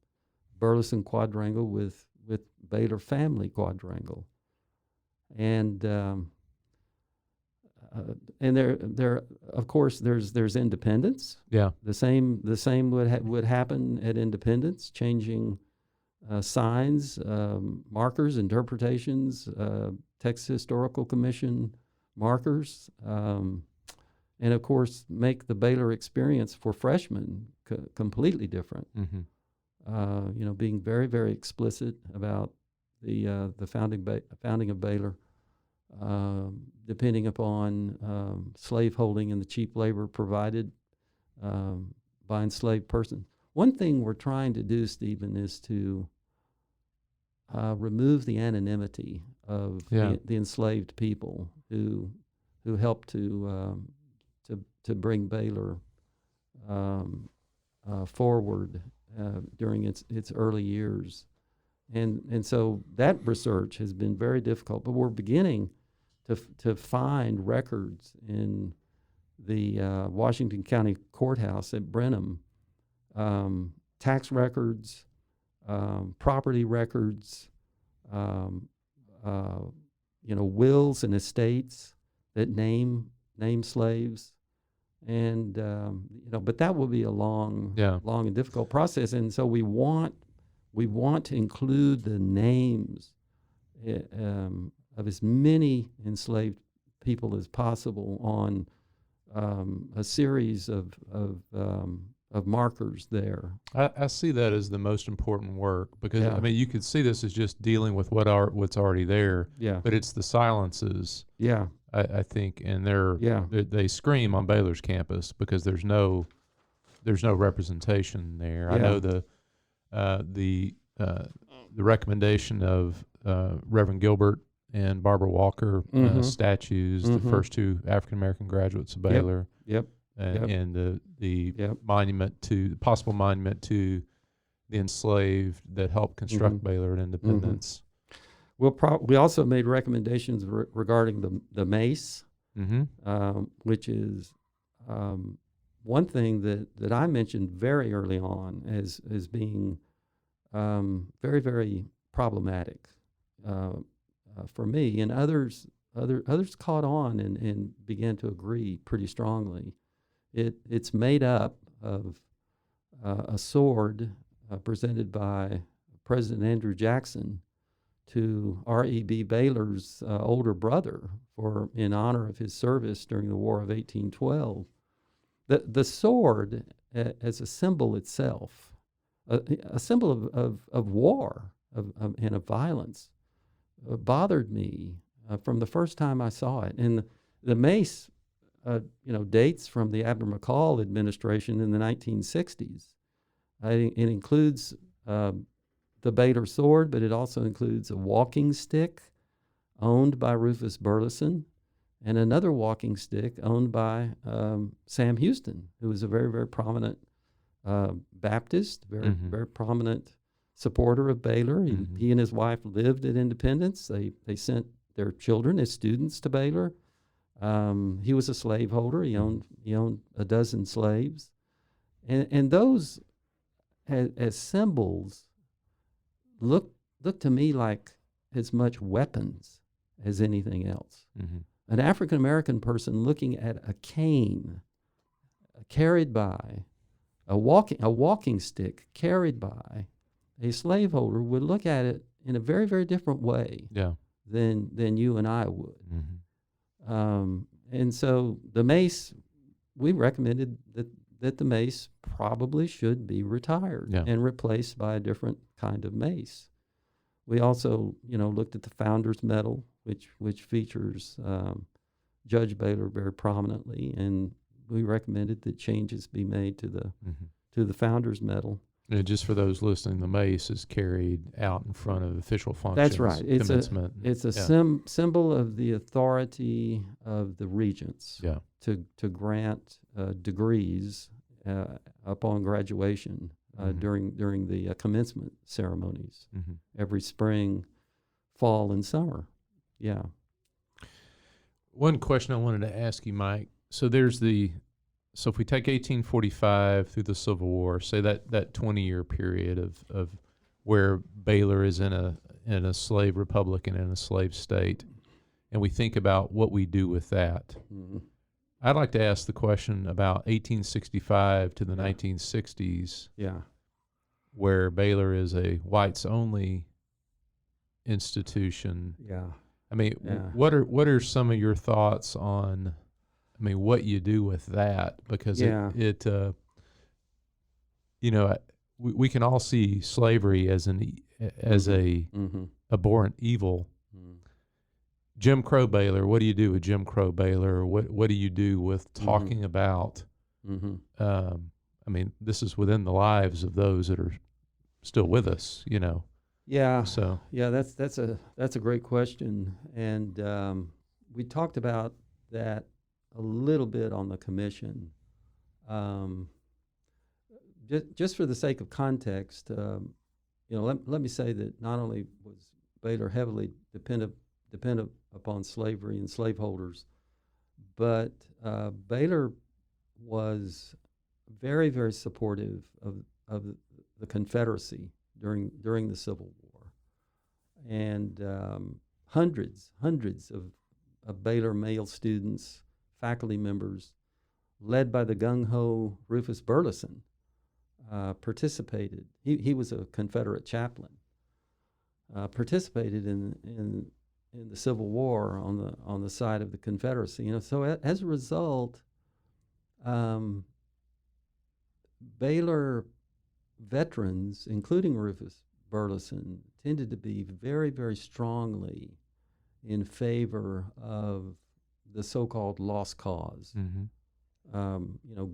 Burleson Quadrangle with Baylor Family Quadrangle, and there of course there's Independence. Yeah. The same would happen at Independence, changing signs, markers, interpretations, Texas Historical Commission markers, and of course make the Baylor experience for freshmen completely different. Mm-hmm. Being very, very explicit about the founding of Baylor, depending upon slaveholding and the cheap labor provided by enslaved persons. One thing we're trying to do, Stephen, is to remove the anonymity of the enslaved people who helped to bring Baylor forward during its early years, and so that research has been very difficult. But we're beginning to find records in the Washington County Courthouse at Brenham, tax records, property records, wills and estates that name slaves. And but that will be a long and difficult process. And so we want to include the names of as many enslaved people as possible on a series of markers there. I see that as the most important work because I mean you could see this as just dealing with what's already there. Yeah. But it's the silences. Yeah. I think, and they scream on Baylor's campus because there's no representation there. Yeah. I know the recommendation of Reverend Gilbert and Barbara Walker statues, the first two African American graduates of Baylor. Yep. And the possible monument to the enslaved that helped construct Baylor at Independence. We also made recommendations regarding the mace, which is one thing that I mentioned very early on as being very, very problematic for me, and others caught on and began to agree pretty strongly. It's made up of a sword presented by President Andrew Jackson to R.E.B. Baylor's older brother in honor of his service during the War of 1812. The sword as a symbol itself, a symbol of war and of violence, bothered me from the first time I saw it. And the mace, dates from the Abner McCall administration in the 1960s. It includes the Baylor sword, but it also includes a walking stick owned by Rufus Burleson and another walking stick owned by Sam Houston, who was a very, very prominent Baptist, very prominent supporter of Baylor. He and his wife lived at Independence. They sent their children as students to Baylor. He was a slaveholder. He owned a dozen slaves, and those as symbols look to me like as much weapons as anything else. An African American person looking at a cane carried by a walking stick carried by a slaveholder would look at it in a very, very different way than you and I would. And so the mace, we recommended that the mace probably should be retired and replaced by a different kind of mace. We also, looked at the Founders Medal, which features Judge Baylor very prominently, and we recommended that changes be made to the Founders Medal. And just for those listening, the mace is carried out in front of official functions. That's right. It's a symbol of the authority of the regents to grant degrees upon graduation during the commencement ceremonies every spring, fall, and summer. Yeah. One question I wanted to ask you, Mike. So if we take 1845 through the Civil War, say that 20-year period of where Baylor is in a slave republic and in a slave state, and we think about what we do with that, I'd like to ask the question about 1865 to the 1960s, where Baylor is a whites-only institution. I mean, what are some of your thoughts on, what you do with that? Because we can all see slavery as a abhorrent evil. Jim Crow Baylor, what do you do with Jim Crow Baylor? What do you do with talking about? This is within the lives of those that are still with us, Yeah. So that's a great question, and we talked about that a little bit on the commission. Just for the sake of context, let me say that not only was Baylor heavily dependent upon slavery and slaveholders, but Baylor was very, very supportive of the Confederacy during the Civil War, and hundreds of Baylor male students, faculty members, led by the gung-ho Rufus Burleson, participated. He was a Confederate chaplain. Participated in the Civil War on the side of the Confederacy. So as a result, Baylor veterans, including Rufus Burleson, tended to be very, very strongly in favor of the so-called lost cause,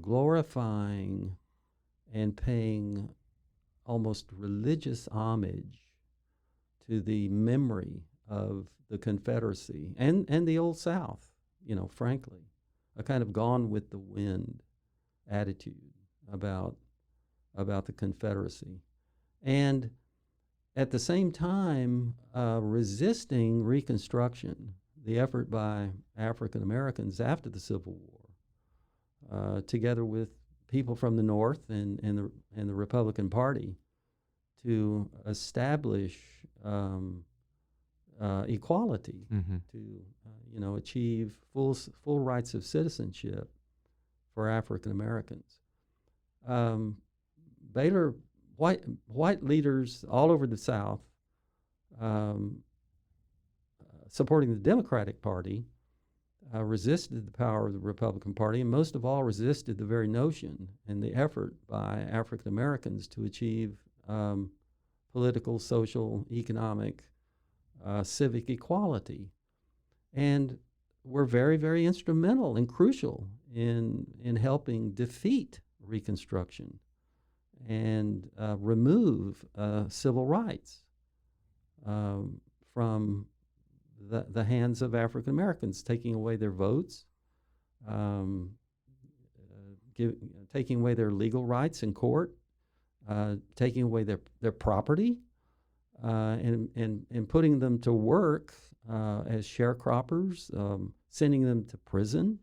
glorifying and paying almost religious homage to the memory of the Confederacy and the Old South, frankly, a kind of gone with the wind attitude about the Confederacy. And at the same time, resisting Reconstruction, the effort by African Americans after the Civil War, together with people from the North and the Republican Party, to establish equality, to achieve full rights of citizenship for African Americans. Baylor white leaders all over the South, supporting the Democratic Party, resisted the power of the Republican Party, and most of all resisted the very notion and the effort by African Americans to achieve political, social, economic, civic equality, and were very, very instrumental and crucial in helping defeat Reconstruction and remove civil rights from the hands of African Americans, taking away their votes, taking away their legal rights in court, taking away their property, and putting them to work as sharecroppers, sending them to prison,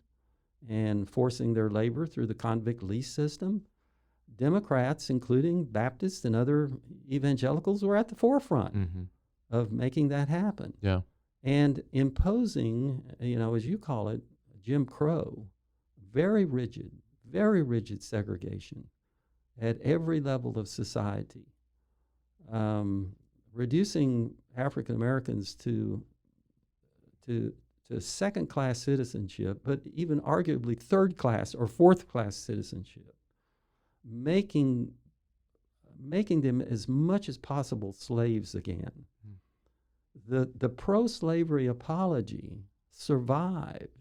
and forcing their labor through the convict lease system. Democrats, including Baptists and other evangelicals, were at the forefront of making that happen. Yeah. And imposing, as you call it, Jim Crow, very rigid segregation at every level of society, reducing African Americans to second-class citizenship, but even arguably third-class or fourth-class citizenship. making them as much as possible slaves again. The pro-slavery apology survived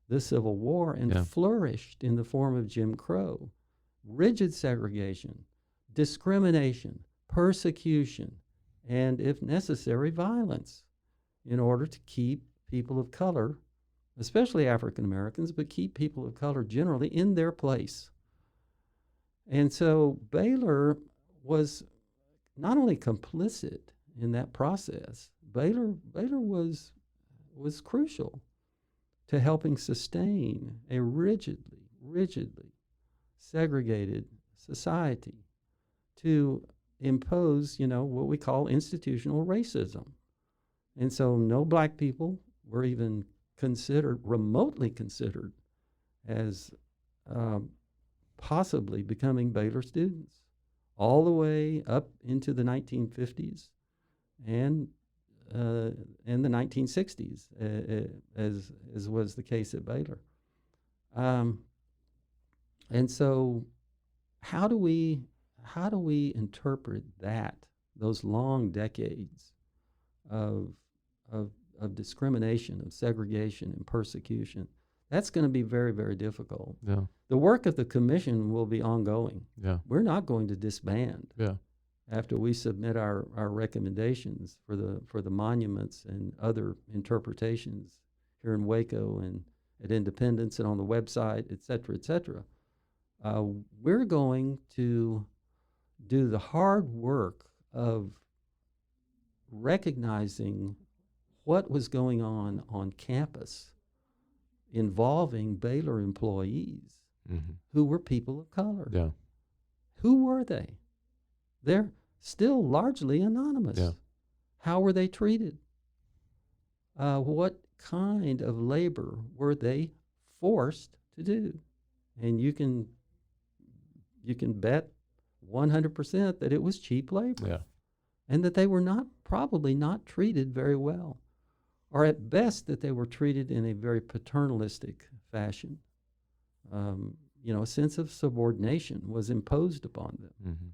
the Civil War and flourished in the form of Jim Crow, rigid segregation, discrimination, persecution, and, if necessary, violence in order to keep people of color, especially African Americans, but keep people of color generally in their place. And so Baylor was not only complicit in that process, Baylor was crucial to helping sustain a rigidly segregated society, to impose, what we call institutional racism. And so no black people were even remotely considered as possibly becoming Baylor students, all the way up into the 1950s and the 1960s, as was the case at Baylor. And so how do we interpret those long decades of discrimination, of segregation and persecution? That's going to be very, very difficult. Yeah. The work of the commission will be ongoing. Yeah. We're not going to disband. Yeah. After we submit our recommendations for the monuments and other interpretations here in Waco and at Independence and on the website, et cetera, we're going to do the hard work of recognizing what was going on campus involving Baylor employees who were people of color. Yeah. Who were they? They're still largely anonymous. Yeah. How were they treated? What kind of labor were they forced to do? And you can bet 100% that it was cheap labor. Yeah. And that they were probably not treated very well, or at best that they were treated in a very paternalistic fashion. A sense of subordination was imposed upon them.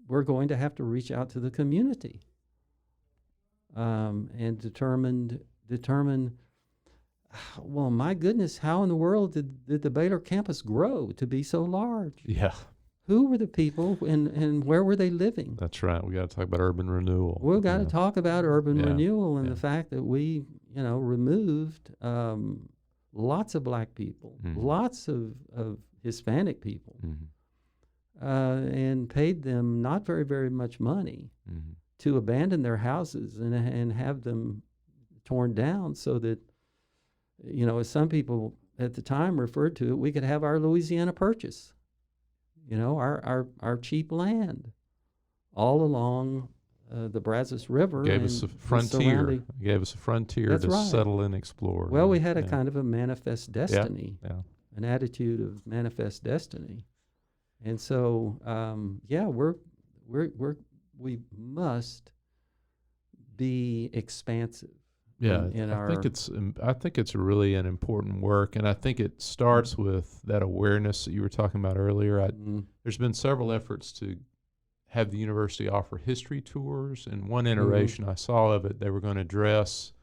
We're going to have to reach out to the community and determine, well, my goodness, how in the world did the Baylor campus grow to be so large? Yeah. Who were the people and where were they living? That's right. We got to talk about urban renewal. We've got to talk about urban renewal and the fact that we, removed lots of black people, lots of Hispanic people, and paid them not very, very much money to abandon their houses and have them torn down so that, as some people at the time referred to it, we could have our Louisiana Purchase, our cheap land all along the Brazos River. Gave us a frontier. Gave us a frontier to settle and explore. Well, we had a kind of a manifest destiny, yeah. An attitude of manifest destiny. And so, we must be expansive. Yeah, I think it's really an important work, and I think it starts with that awareness that you were talking about earlier. There's been several efforts to have the university offer history tours, and one iteration I saw of it, they were going to dress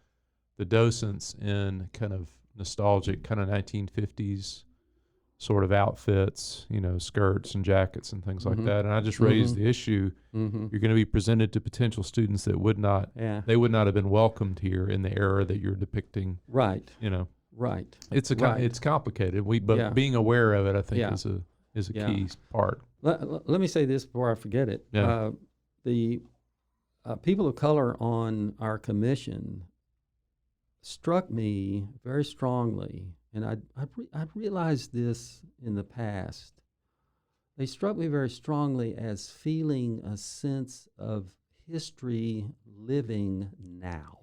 the docents in kind of nostalgic, kind of 1950s sort of outfits, skirts and jackets and things like that. And I just raised the issue. You're going to be presented to potential students that would not have been welcomed here in the era that you're depicting. Right. Right. It's complicated. But being aware of it, I think, is a key part. Let me say this before I forget it. Yeah. The people of color on our commission struck me very strongly, and I'd realized this in the past. They struck me very strongly as feeling a sense of history living now.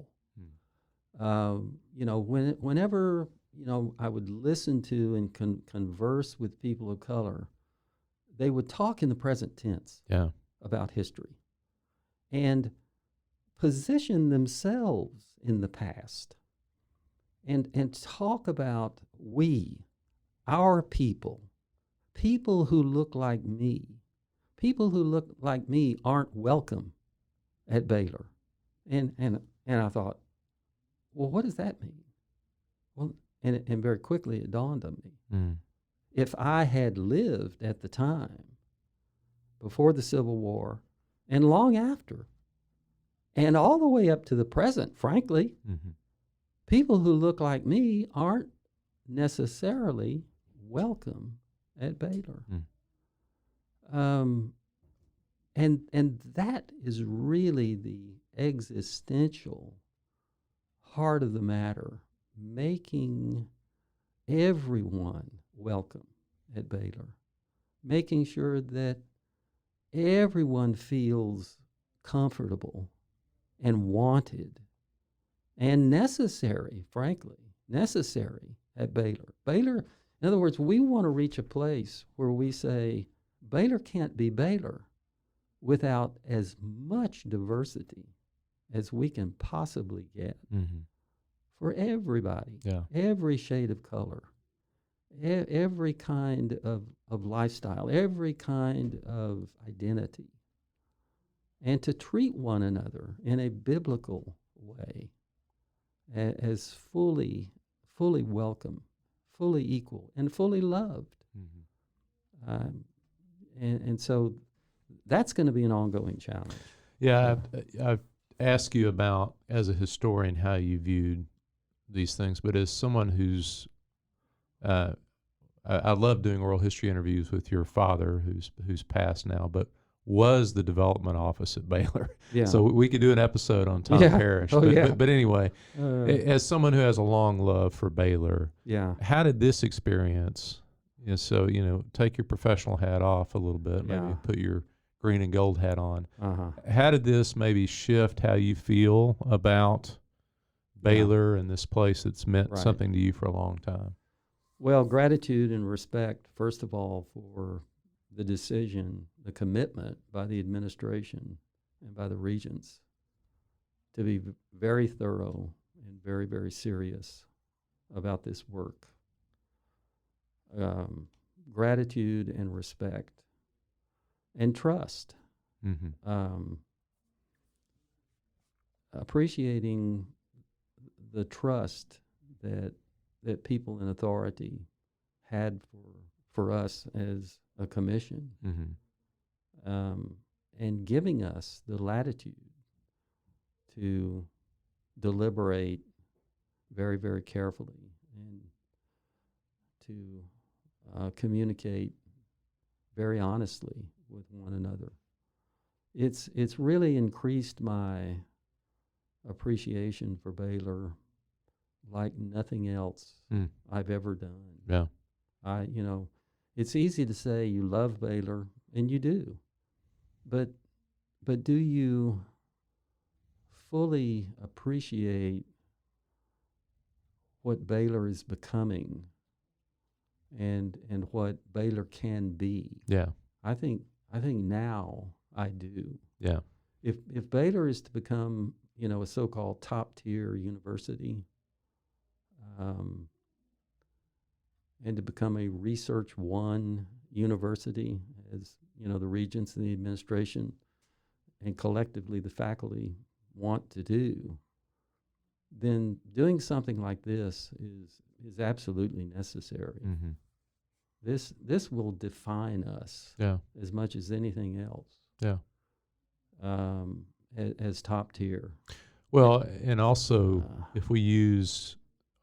Whenever I would listen to and converse with people of color, they would talk in the present tense about history and position themselves in the past and talk about our people, people who look like me, aren't welcome at Baylor. And I thought, well, what does that mean? Well, and very quickly it dawned on me. Mm. If I had lived at the time, before the Civil War, and long after, and all the way up to the present, frankly, Mm-hmm. people who look like me aren't necessarily welcome at Baylor. Mm. And that is really the existential heart of the matter, making everyone welcome at Baylor, making sure that everyone feels comfortable and wanted and necessary, frankly, necessary at Baylor. Baylor, in other words, we want to reach a place where we say, Baylor can't be Baylor without as much diversity as we can possibly get Mm-hmm. for everybody, Yeah. every shade of color, every kind of lifestyle, every kind of identity, and to treat one another in a biblical way as fully welcome, fully equal, and fully loved. Mm-hmm. And so that's going to be an ongoing challenge. Yeah, I've asked you about, as a historian, how you viewed these things, but as someone who's, I love doing oral history interviews with your father, who's passed now, but was the development office at Baylor. Yeah. So we could do an episode on Tom Yeah. Parrish. Oh, but, yeah. but anyway, Uh, as someone who has a long love for Baylor, yeah. how did this experience, so, take your professional hat off a little bit, maybe Yeah. put your green and gold hat on. Uh-huh. How did this maybe shift how you feel about Baylor and this place that's meant Right. something to you for a long time? Well, gratitude and respect, first of all, for the decision, the commitment by the administration and by the regents to be very thorough and very, very serious about this work. Gratitude and respect and trust. Mm-hmm. Appreciating the trust that people in authority had for us as a commission, Mm-hmm. and giving us the latitude to deliberate very, very carefully and to communicate very honestly with one another. It's really increased my appreciation for Baylor like nothing else Mm. I've ever done. Yeah. It's easy to say you love Baylor, and you do, but do you fully appreciate what Baylor is becoming and what Baylor can be? Yeah. I think now I do. Yeah. If Baylor is to become, a so-called top-tier university, and to become a Research One university, as the regents and the administration and collectively the faculty want to do, then doing something like this is absolutely necessary. Mm-hmm. This will define us Yeah. as much as anything else. Yeah. As top tier. Well, and also, Uh, if we use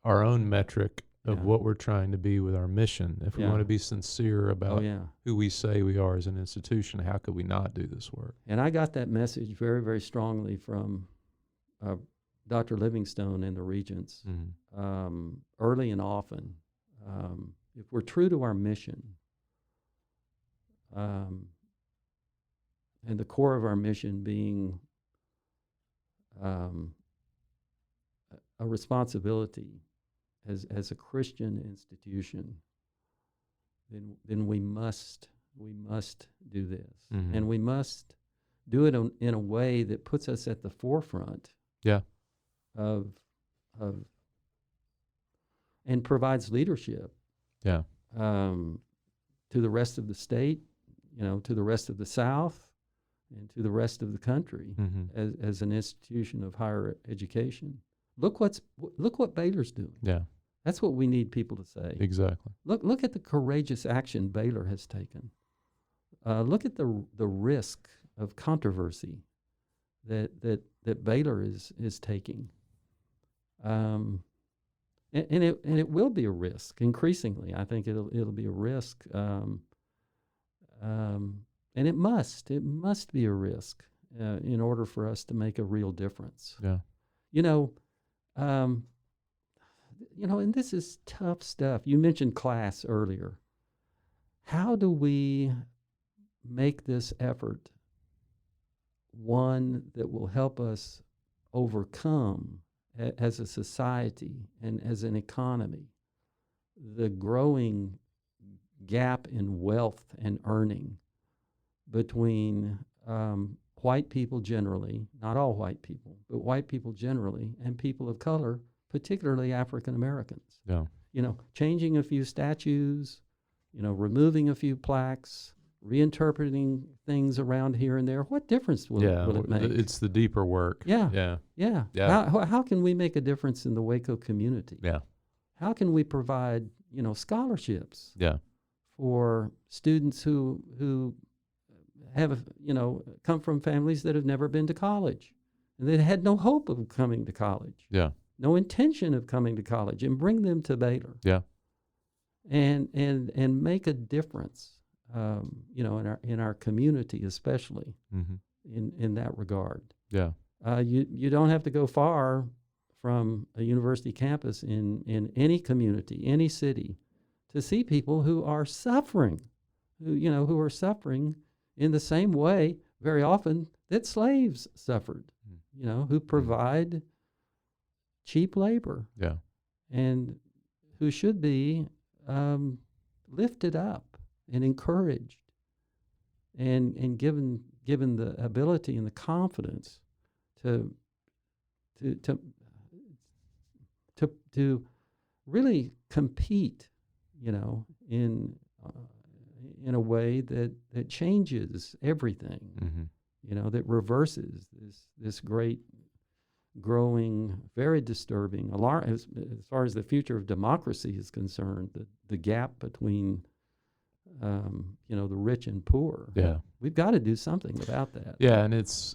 our own metric of Yeah. what we're trying to be with our mission, if we Yeah. want to be sincere about Oh yeah. who we say we are as an institution, how could we not do this work? And I got that message very, very strongly from Dr. Livingstone and the regents, Mm-hmm. early and often. If we're true to our mission, and the core of our mission being a responsibility as a Christian institution, then we must do this, Mhm. and we must do it in a way that puts us at the forefront. Yeah. Of and provides leadership. Yeah. to the rest of the state, to the rest of the South, and to the rest of the country as an institution of higher education. Look what Baylor's doing. Yeah. That's what we need people to say. Exactly. Look at the courageous action Baylor has taken. Look at the risk of controversy that Baylor is taking. And it will be a risk increasingly. I think it'll be a risk. And it must be a risk in order for us to make a real difference. Yeah. And this is tough stuff. You mentioned class earlier. How do we make this effort one that will help us overcome, as a society and as an economy, the growing gap in wealth and earning between white people generally, not all white people, but white people generally, and people of color, particularly African Americans? Yeah. Changing a few statues, removing a few plaques, reinterpreting things around here and there. What difference will it make? It's the deeper work. Yeah. How can we make a difference in the Waco community? Yeah. How can we provide, scholarships? Yeah. For students who have, come from families that have never been to college, and they had no hope of coming to college. Yeah. No intention of coming to college, and bring them to Baylor. Yeah. And make a difference, in our community, especially in that regard. Yeah. You don't have to go far from a university campus in any community, any city, to see people who are suffering, who are suffering in the same way very often that slaves suffered, who provide cheap labor. Yeah. And who should be lifted up and encouraged and given the ability and the confidence to really compete, in a way that changes everything, that reverses this great, growing, very disturbing alarm as far as the future of democracy is concerned. The gap between, the rich and poor. Yeah, we've got to do something about that. Yeah, and it's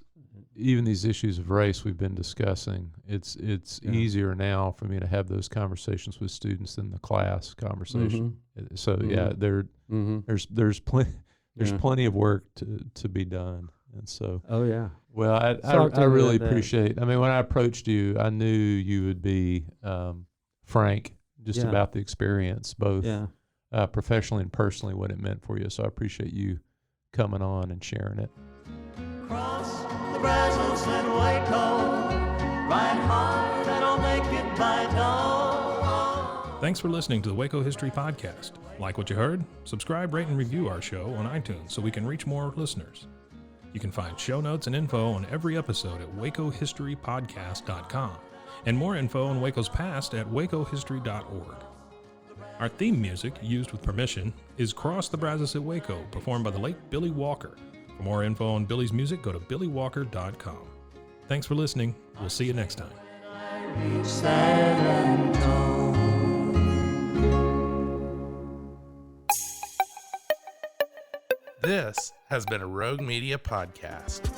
even these issues of race we've been discussing. It's easier now for me to have those conversations with students than the class conversation. So there's plenty of work to be done. And so, well, I really appreciate. I mean, when I approached you, I knew you would be frank about the experience, both professionally and personally, what it meant for you. So I appreciate you coming on and sharing it. Cross the Brazos and Waco, ride hard and I'll make it by dawn. Thanks for listening to the Waco History Podcast. Like what you heard? Subscribe, rate, and review our show on iTunes so we can reach more listeners. You can find show notes and info on every episode at wacohistorypodcast.com, and more info on Waco's past at wacohistory.org. Our theme music, used with permission, is Cross the Brazos at Waco, performed by the late Billy Walker. For more info on Billy's music, go to billywalker.com. Thanks for listening. We'll see you next time. This has been a Rogue Media podcast.